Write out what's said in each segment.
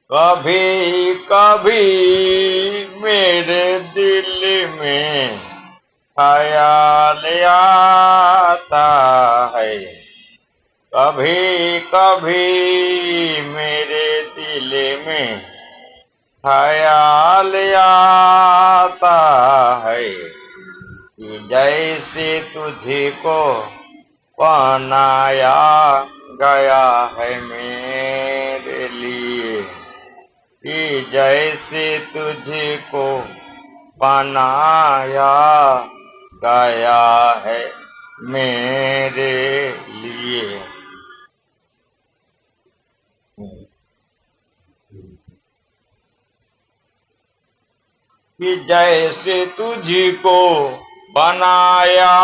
कभी कभी मेरे दिल में ख्याल आता है। कभी कभी मेरे दिल में ख्याल आता है कि जैसे तुझको बनाया गया है मेरे लिए, कि जैसे तुझको बनाया गया है मेरे लिए। कि जैसे तुझको बनाया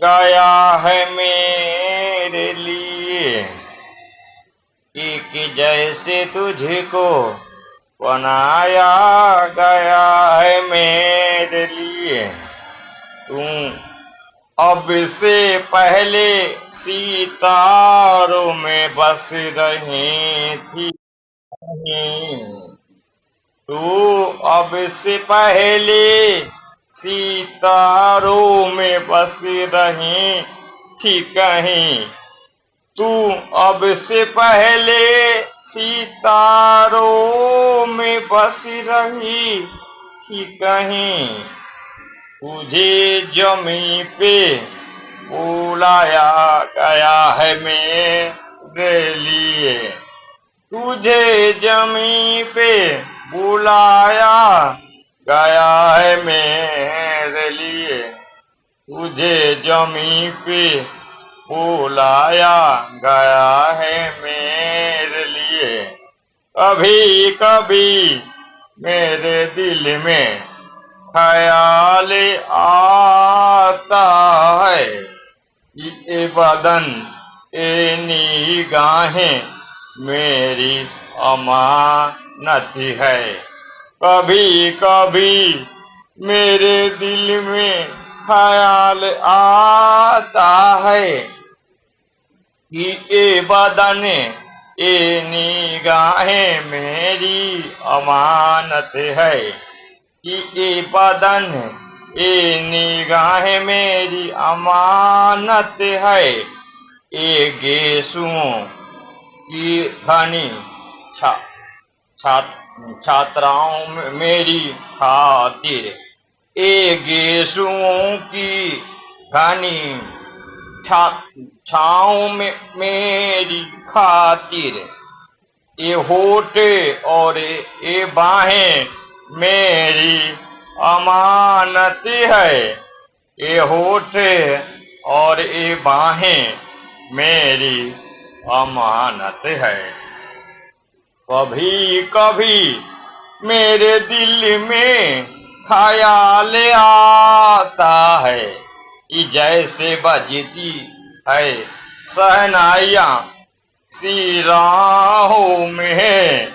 गया है मेरे लिए, कि जैसे तुझको बनाया गया है मेरे लिए। तुम अब से पहले सितारों में बस रही थी। तू अब से पहले सितारों में बस रही थी कहीं। तू अब से पहले सितारों में बस रही थी कहीं। तुझे जमी पे बुलाया गया है मेरे लिए। तुझे जमी पे बुलाया गया है मेरे लिए। तुझे जमी पे बुलाया गया है मेरे लिए। कभी कभी मेरे दिल में ख्याल आता है कि ये बदन, ये निगाहें मेरी अमानत है। कभी कभी मेरे दिल में ख्याल आता है कि ये बदन, ये निगाहें मेरी अमानत है। कि ये बदन, ये निगाहें मेरी अमानत है। ये गेसुओं की धनी छात्राओं में मेरी खातिर। ये गेसुओं की घनी छाओं में मेरी खातिर। ये होठ और ये बाहें मेरी अमानत है। ये होठ और ये बाहें मेरी अमानत है। कभी कभी मेरे दिल में ख्याल आता है कि जैसे बजती है शहनाइयाँ सी राहों में।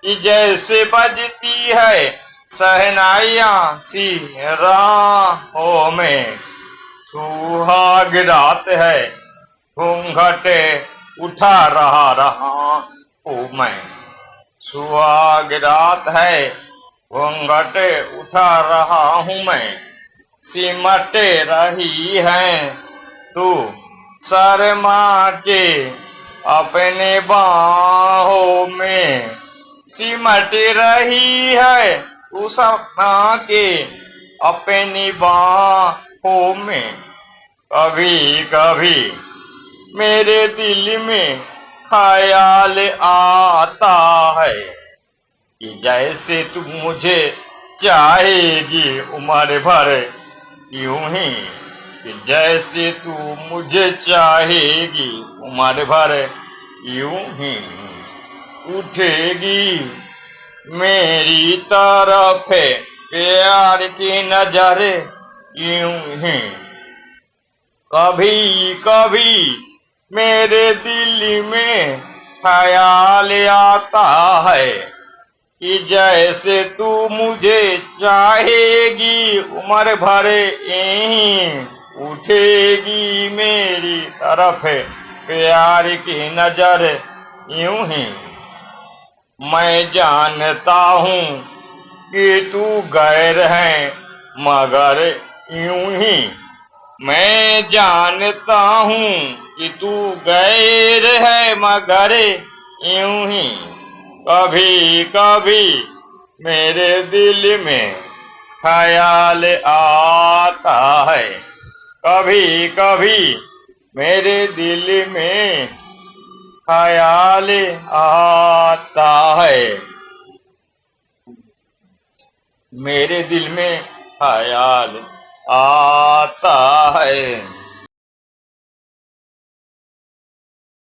कि जैसे बजती है शहनाइयाँ सी राहों में। सुहाग रात है, घूंघट उठा रहा हूँ मैं। सुहाग रात है, घूंघट उठा रहा हूँ मैं। सिमट रही है तू शर्मा के अपने बाहों में। सिमट रही है तू शर्मा के अपनी बाहों में। कभी कभी मेरे दिल में ख्याल आता है कि जैसे तू मुझे चाहेगी उम्र भर यूं ही। कि जैसे तू मुझे चाहेगी उम्र भर यूं ही। उठेगी मेरी तरफ प्यार की नजर यूं ही। कभी कभी मेरे दिल में ख्याल आता है कि जैसे तू मुझे चाहेगी उम्र भर यहीं। उठेगी मेरी तरफ प्यार की नजर यूं ही। मैं जानता हूँ कि तू गैर है मगर यूं ही, मैं जानता हूँ कि तू गैर है मगर यूं ही। कभी कभी मेरे दिल में ख्याल आता है, कभी कभी मेरे दिल में ख्याल आता है, मेरे दिल में ख्याल आता है।